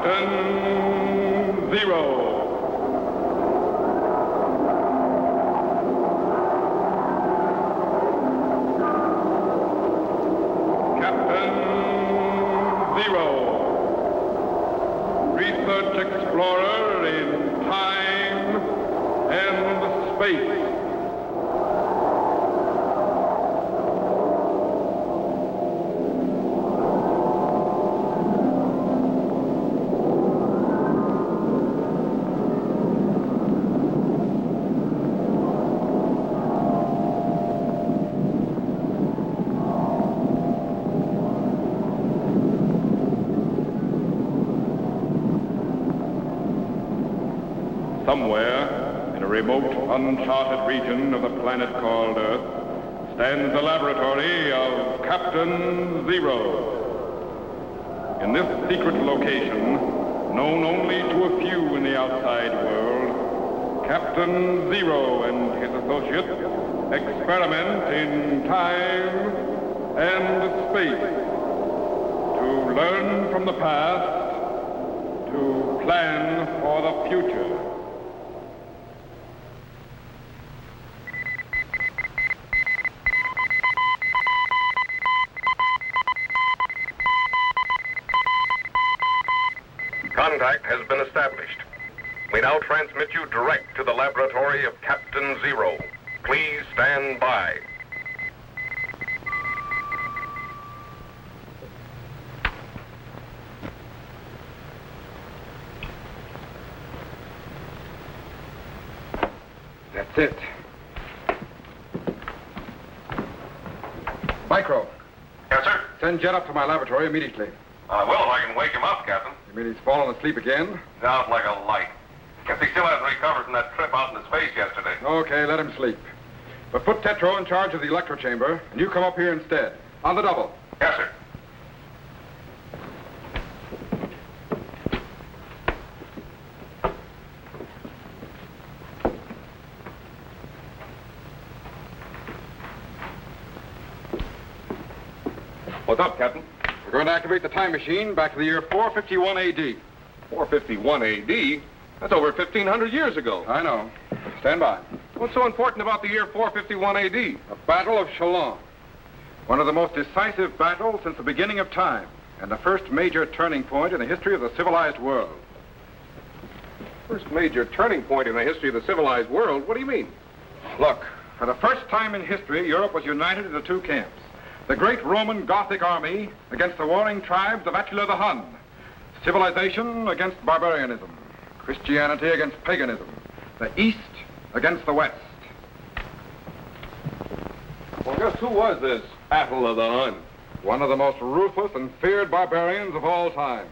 Captain Zero. Research explorer in time and space. Somewhere, in a remote, uncharted region of the planet called Earth, stands the laboratory of Captain Zero. In this secret location, known only to a few in the outside world, Captain Zero and his associates experiment in time and space to learn from the past, to plan for the future. Contact has been established. We now transmit you direct to the laboratory of Captain Zero. Please stand by. That's it. Micro. Yes, sir? Send Jet up to my laboratory immediately. I will if I can wake him up, Captain. You mean he's fallen asleep again? Out like a light. Guess he still hasn't recovered from that trip out into space yesterday. Okay, let him sleep. But put Tetro in charge of the electro chamber, and you come up here instead. On the double. Yes, sir. What's up, Captain? We're going to activate the time machine back to the year 451 AD. 451 AD? That's over 1,500 years ago. I know. Stand by. What's so important about the year 451 AD? The Battle of Chalon. One of the most decisive battles since the beginning of time, and the first major turning point in the history of the civilized world. First major turning point in the history of the civilized world? What do you mean? Look, for the first time in history, Europe was united into two camps. The great Roman Gothic army against the warring tribes of Attila the Hun. Civilization against barbarianism. Christianity against paganism. The East against the West. Well, just who was this Attila the Hun? One of the most ruthless and feared barbarians of all time.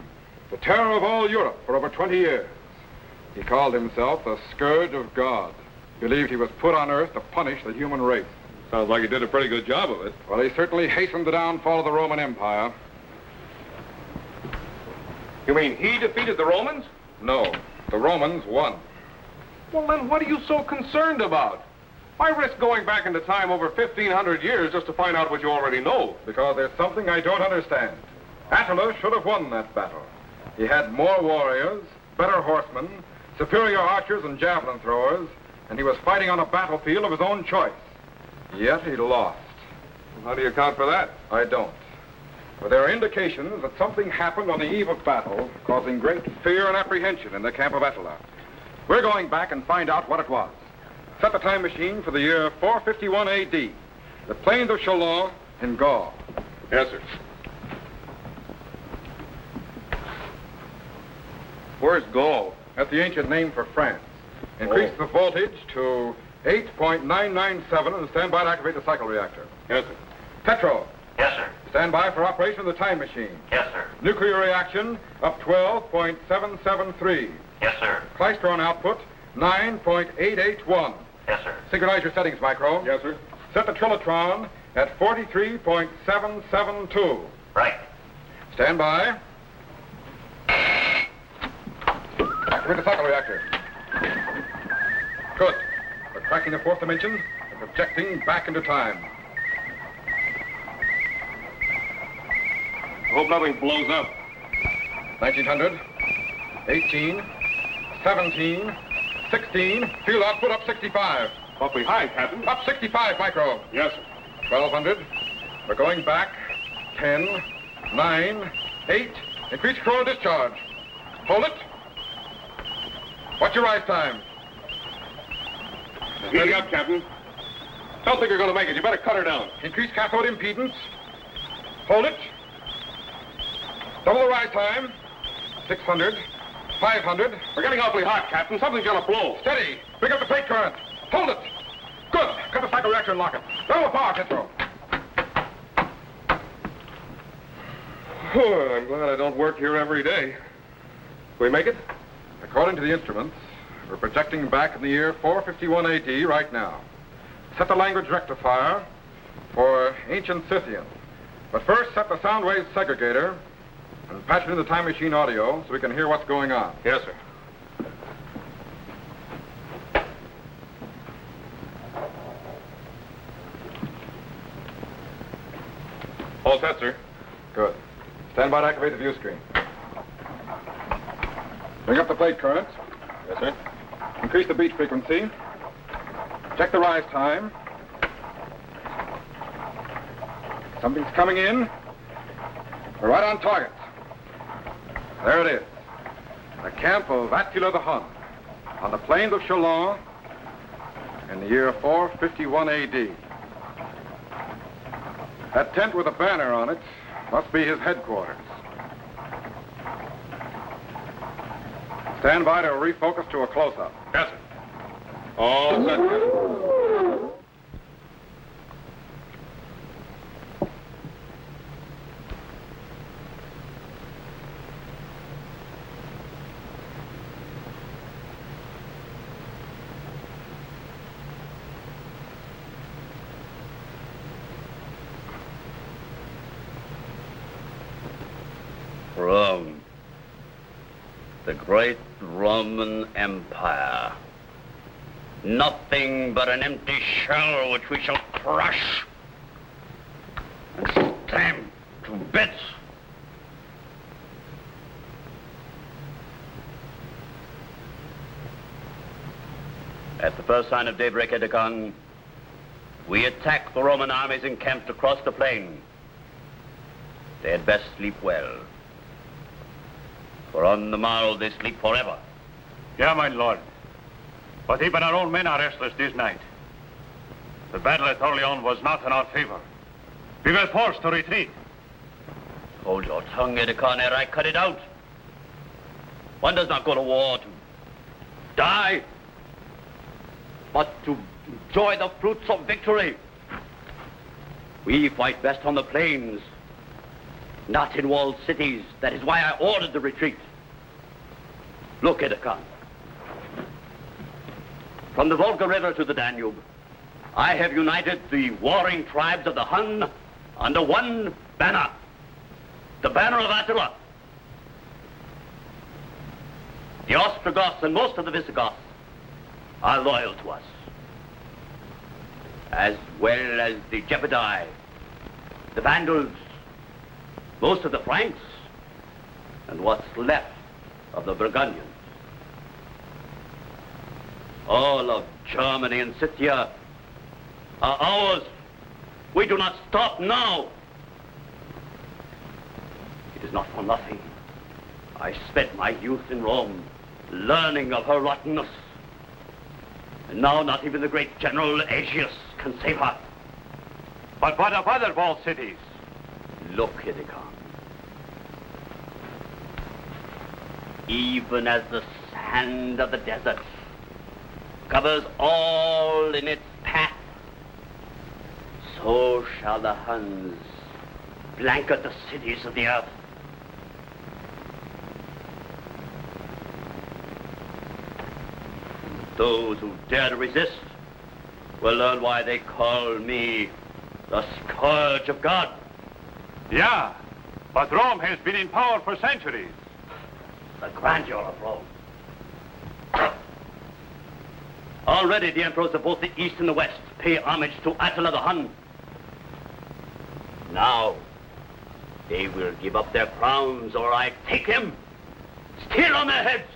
The terror of all Europe for over 20 years. He called himself the Scourge of God. Believed he was put on Earth to punish the human race. Sounds like he did a pretty good job of it. Well, he certainly hastened the downfall of the Roman Empire. You mean he defeated the Romans? No, the Romans won. Well, then what are you so concerned about? Why risk going back into time over 1,500 years just to find out what you already know? Because there's something I don't understand. Attila should have won that battle. He had more warriors, better horsemen, superior archers and javelin throwers, and he was fighting on a battlefield of his own choice. Yet he lost. How do you account for that? I don't. But there are indications that something happened on the eve of battle, causing great fear and apprehension in the camp of Attila. We're going back and find out what it was. Set the time machine for the year 451 AD. The plains of Chalon in Gaul. Yes, sir. Where's Gaul? That's the ancient name for France. Increase the voltage to 8.997 and stand by to activate the cycle reactor. Yes, sir. Tetro. Yes, sir. Stand by for operation of the time machine. Yes, sir. Nuclear reaction up 12.773. Yes, sir. Klystron output 9.881. Yes, sir. Synchronize your settings, Micro. Yes, sir. Set the trilotron at 43.772. Right. Stand by. Activate the cycle reactor. Good. We're cracking the fourth dimension and projecting back into time. I hope nothing blows up. 1900, 18, 17, 16. Field output up 65. Awfully high, Captain. Up 65 micro. Yes, sir. 1200. We're going back. 10, 9, 8. Increase control discharge. Hold it. What's your rise time? Heating up, Captain. Don't think you're going to make it. You better cut her down. Increase cathode impedance. Hold it. Double the rise time. 600, 500. We're getting awfully hot, Captain. Something's going to blow. Steady. Bring up the plate current. Hold it. Good. Cut the cycle reactor and lock it. Double the power, Central. Oh, I'm glad I don't work here every day. We make it? According to the instruments, we're projecting back in the year 451 AD right now. Set the language rectifier for ancient Scythian. But first, set the sound wave segregator and patch it in the time machine audio so we can hear what's going on. Yes, sir. All set, sir. Good. Stand by to activate the view screen. Bring up the plate current. Yes, sir. Increase the beat frequency. Check the rise time. Something's coming in. We're right on target. There it is. The camp of Attila the Hun on the plains of Chalon in the year 451 AD. That tent with a banner on it must be his headquarters. Stand by to refocus to a close-up. Yes, sir. All set, Captain. Rome, the great Roman Empire. Nothing but an empty shell which we shall crush and stamp to bits. At the first sign of daybreak at dawn, we attack the Roman armies encamped across the plain. They had best sleep well, for on the morrow they sleep forever. Yeah, my lord. But even our own men are restless this night. The battle at Orleans was not in our favor. We were forced to retreat. Hold your tongue, Edicon, ere I cut it out. One does not go to war to die, but to enjoy the fruits of victory. We fight best on the plains, not in walled cities. That is why I ordered the retreat. Look, Edicon. From the Volga River to the Danube, I have united the warring tribes of the Hun under one banner, the banner of Attila. The Ostrogoths and most of the Visigoths are loyal to us, as well as the Gepidae, the Vandals, most of the Franks, and what's left of the Burgundians. All of Germany and Scythia are ours. We do not stop now. It is not for nothing I spent my youth in Rome, learning of her rottenness. And now not even the great General Aetius can save her. But what of other walled cities? Look, Edicon. Even as the sand of the desert covers all in its path, so shall the Huns blanket the cities of the earth. Those who dare to resist will learn why they call me the Scourge of God. Yeah, but Rome has been in power for centuries. The grandeur of Rome. Already the emperors of both the East and the West pay homage to Attila the Hun. Now, they will give up their crowns or I take him Still on their heads.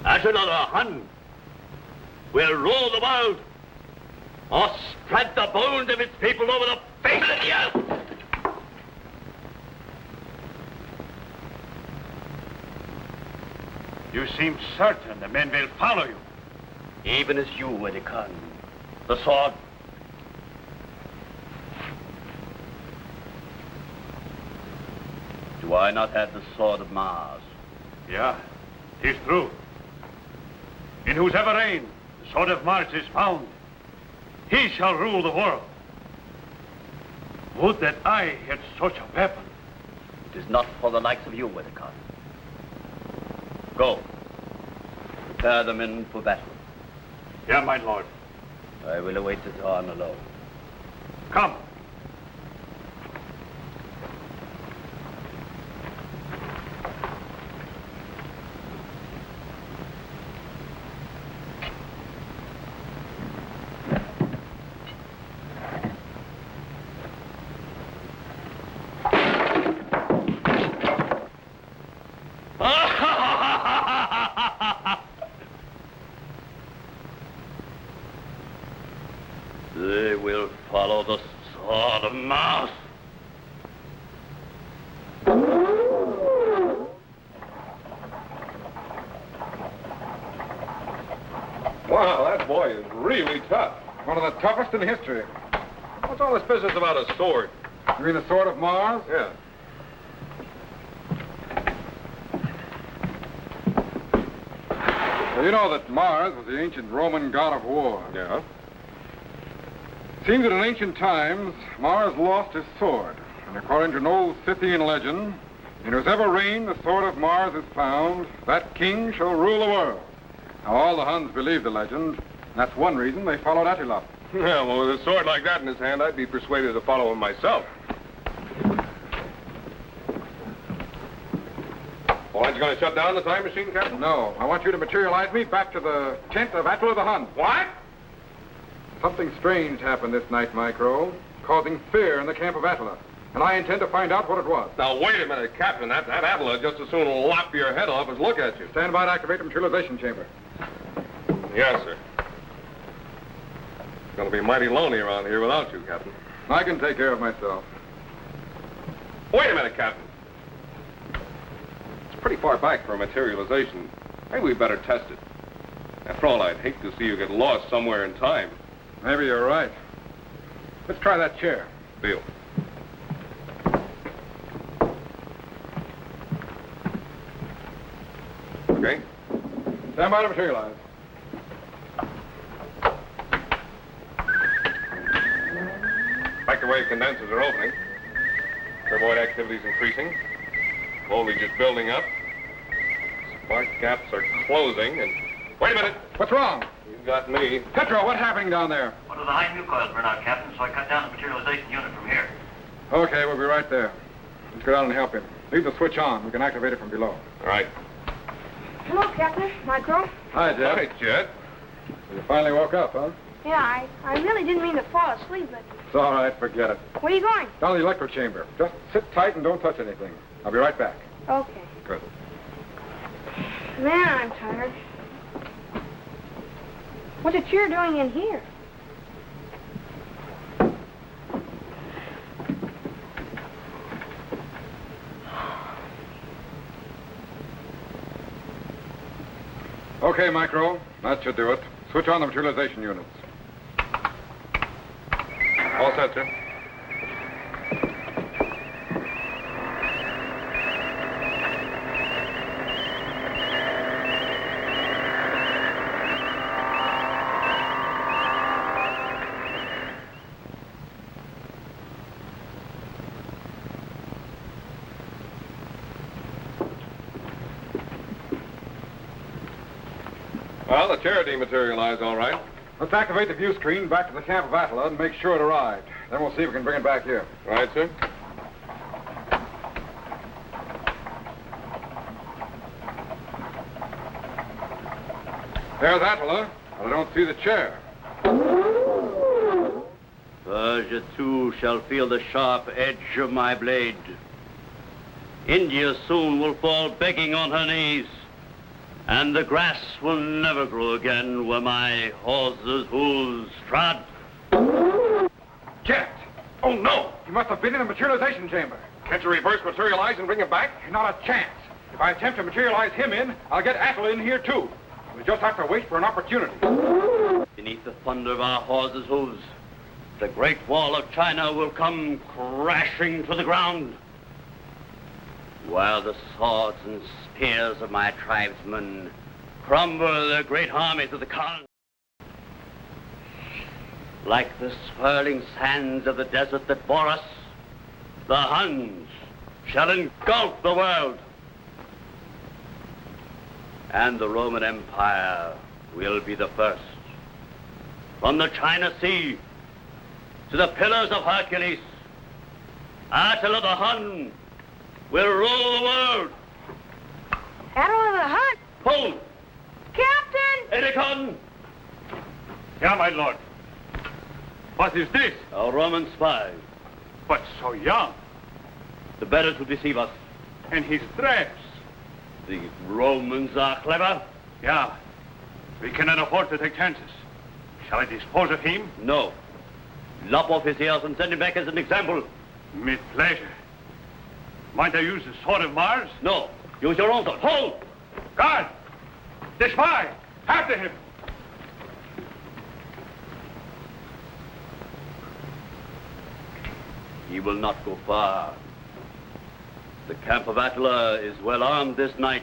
Attila the Hun will rule the world or spread the bones of its people over the face of the earth. You seem certain the men will follow you. Even as you were the Khan. The sword. Do I not have the sword of Mars? Yeah, 'tis true. In whosever reign the sword of Mars is found, he shall rule the world. Would that I had such a weapon. It is not for the likes of you, Wedekan. Go. Prepare the men for battle. Yeah, my lord. I will await the dawn alone. Come. They will follow the sword of Mars. Wow, that boy is really tough. One of the toughest in history. What's all this business about a sword? You mean the sword of Mars? Yeah. Well, you know that Mars was the ancient Roman god of war. Yeah? Seems that in ancient times, Mars lost his sword. And according to an old Scythian legend, in whosever reign the sword of Mars is found, that king shall rule the world. Now, all the Huns believe the legend. And that's one reason they followed Attila. Yeah, well, with a sword like that in his hand, I'd be persuaded to follow him myself. Well, aren't you going to shut down the time machine, Captain? No, I want you to materialize me back to the tent of Attila the Hun. What? Something strange happened this night, Micro, causing fear in the camp of Attila. And I intend to find out what it was. Now, wait a minute, Captain. That Attila just as soon lop your head off as look at you. Stand by to activate the materialization chamber. Yes, sir. It's going to be mighty lonely around here without you, Captain. I can take care of myself. Wait a minute, Captain. It's pretty far back for a materialization. Maybe we better test it. After all, I'd hate to see you get lost somewhere in time. Maybe you're right. Let's try that chair. Deal. Okay. Stand by to materialize. Microwave condensers are opening. Turboid activity is increasing. Voltage is building up. Spark gaps are closing, and... Wait a minute! What's wrong? You got me. Petro, what's happening down there? One of the high new coils burned out, Captain, so I cut down the materialization unit from here. Okay, we'll be right there. Let's go down and help him. Leave the switch on. We can activate it from below. All right. Hello, Captain. Micro. Hi, Jet. Hi, Jet. You finally woke up, huh? Yeah, I really didn't mean to fall asleep, but... It's all right. Forget it. Where are you going? Down to the electro chamber. Just sit tight and don't touch anything. I'll be right back. Okay. Good. Man, I'm tired. What's a chair doing in here? Okay, Micro. That should do it. Switch on the materialization units. All set, sir. Well, the chair dematerialized all right. Let's activate the view screen back to the camp of Attila and make sure it arrived. Then we'll see if we can bring it back here. Right, sir. There's Attila, but I don't see the chair. Persia too shall feel the sharp edge of my blade. India soon will fall begging on her knees, and the grass will never grow again where my horses' hooves trod. Jet! Oh, no! He must have been in the materialization chamber. Can't you reverse materialize and bring him back? Not a chance. If I attempt to materialize him in, I'll get Atle in here, too. We just have to wait for an opportunity. Beneath the thunder of our horses' hooves, the Great Wall of China will come crashing to the ground, while the swords and spears of my tribesmen crumble the great armies of the Khan. Like the swirling sands of the desert that bore us, the Huns shall engulf the world. And the Roman Empire will be the first. From the China Sea to the Pillars of Hercules, Attila the Hun will rule the world. Attila the Hun? Hold! Captain! Edicon! Yeah, my lord. What is this? A Roman spy. But so young. The better to deceive us. And his dress. The Romans are clever. Yeah. We cannot afford to take chances. Shall I dispose of him? No. Lop off his ears and send him back as an example. With pleasure. Might I use the sword of Mars? No. Use your own sword. Hold! Guard! The spy! After him! He will not go far. The camp of Attila is well armed this night.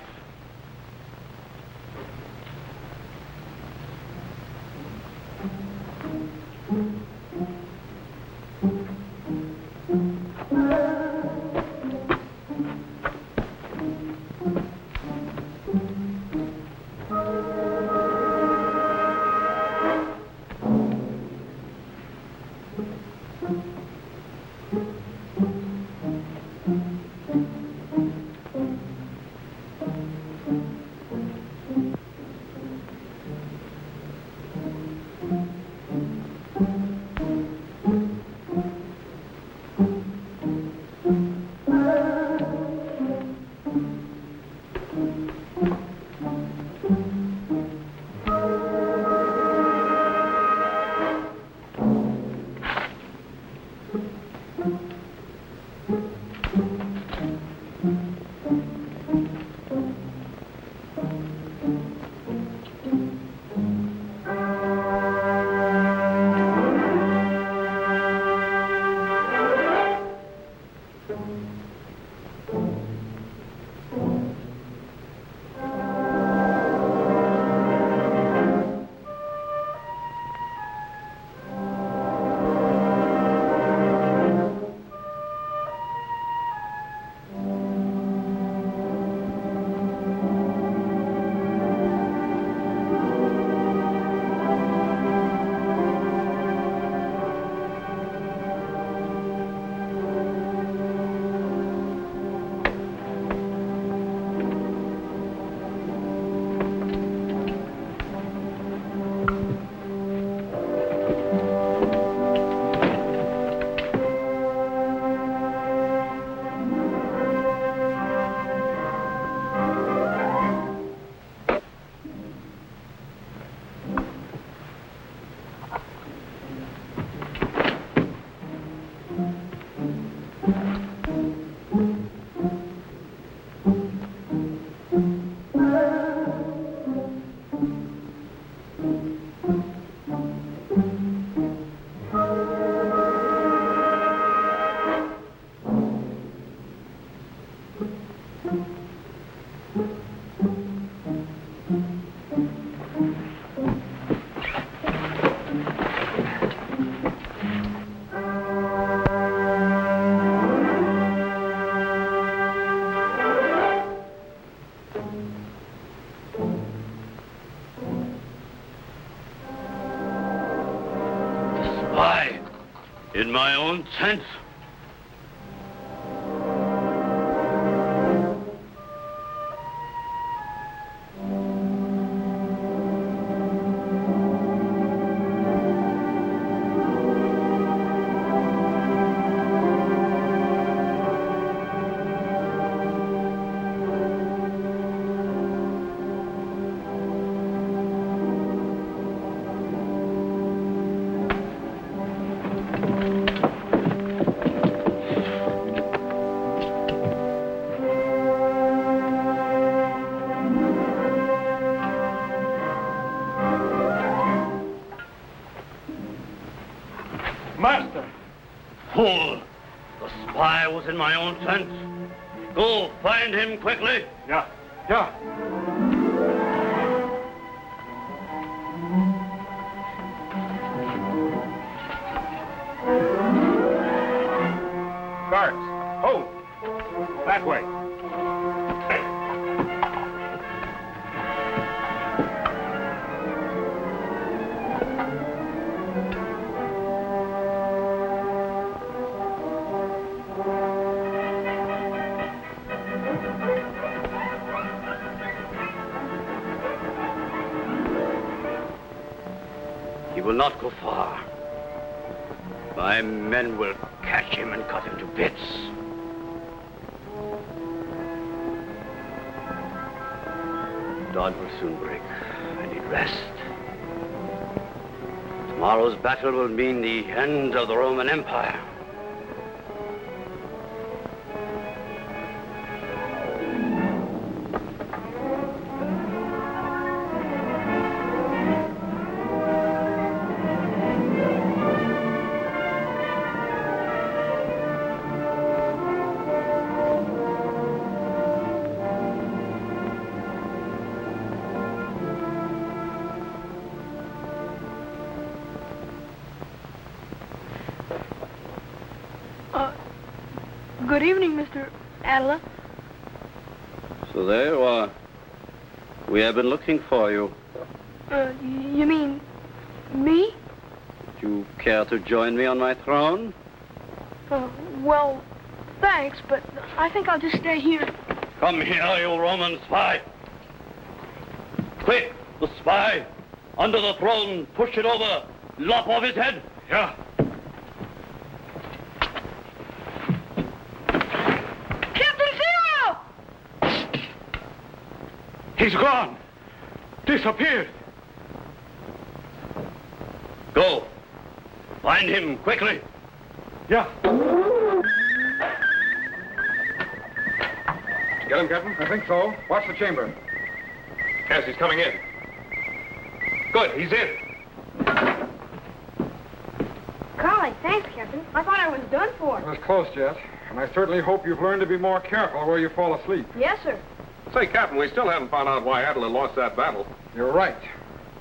In my own tent. Master! Fool! The spy was in my own tent. Go, find him quickly. Yeah. Guards, hold! That way. He will not go far. My men will catch him and cut him to bits. Dawn will soon break. I need rest. Tomorrow's battle will mean the end of the Roman Empire. Good evening, Mr. Adler. So there you are. We have been looking for you. You mean me? Would you care to join me on my throne? Well, thanks, but I think I'll just stay here. Come here, you Roman spy. Quick, the spy. Under the throne, push it over. Lop off his head. Yeah. He's gone. Disappeared. Go. Find him quickly. Yeah. Get him, Captain? I think so. Watch the chamber. Yes, he's coming in. Good, he's in. Golly, thanks, Captain. I thought I was done for. It was close yet, and I certainly hope you've learned to be more careful where you fall asleep. Yes, sir. Say, Captain, we still haven't found out why Adler lost that battle. You're right.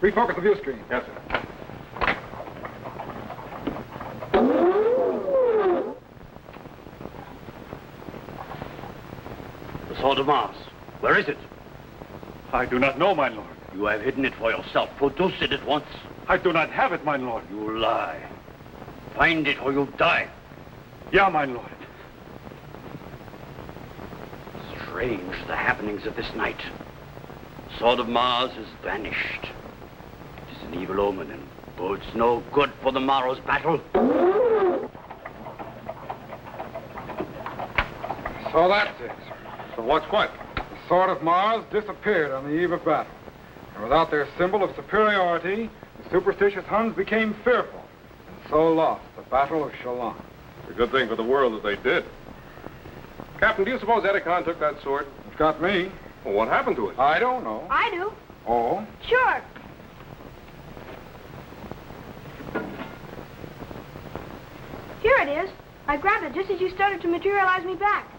Refocus the view screen. Yes, sir. The sword of Mars. Where is it? I do not know, my lord. You have hidden it for yourself. Produce it at once. I do not have it, my lord. You lie. Find it or you'll die. Yeah, my lord. Strange, the happenings of this night. Sword of Mars is vanished. It is an evil omen and bodes no good for the morrow's battle. So that's it. So what's what? The Sword of Mars disappeared on the eve of battle. And without their symbol of superiority, the superstitious Huns became fearful, and so lost the Battle of Chalon. It's a good thing for the world that they did. Captain, do you suppose Edicon took that sword? It's got me. Well, what happened to it? I don't know. I do. Oh? Sure. Here it is. I grabbed it just as you started to materialize me back.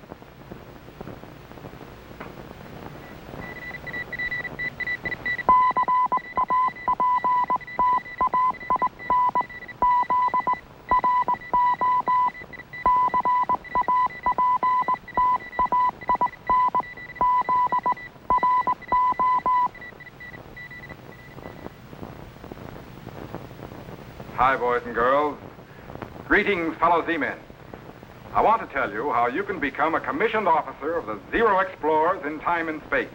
Hi, boys and girls. Greetings, fellow Z-men. I want to tell you how you can become a commissioned officer of the Zero Explorers in time and space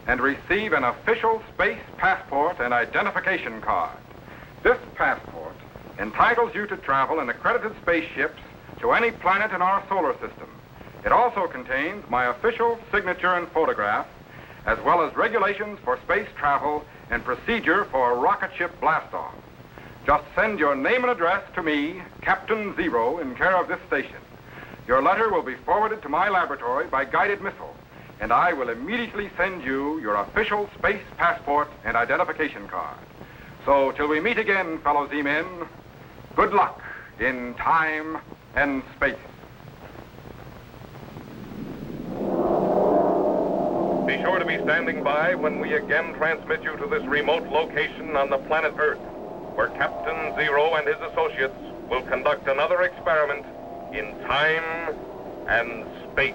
and receive an official space passport and identification card. This passport entitles you to travel in accredited spaceships to any planet in our solar system. It also contains my official signature and photograph, as well as regulations for space travel and procedure for a rocket ship blastoff. Just send your name and address to me, Captain Zero, in care of this station. Your letter will be forwarded to my laboratory by guided missile, and I will immediately send you your official space passport and identification card. So, till we meet again, fellow Z-men, good luck in time and space. Be sure to be standing by when we again transmit you to this remote location on the planet Earth, where Captain Zero and his associates will conduct another experiment in time and space.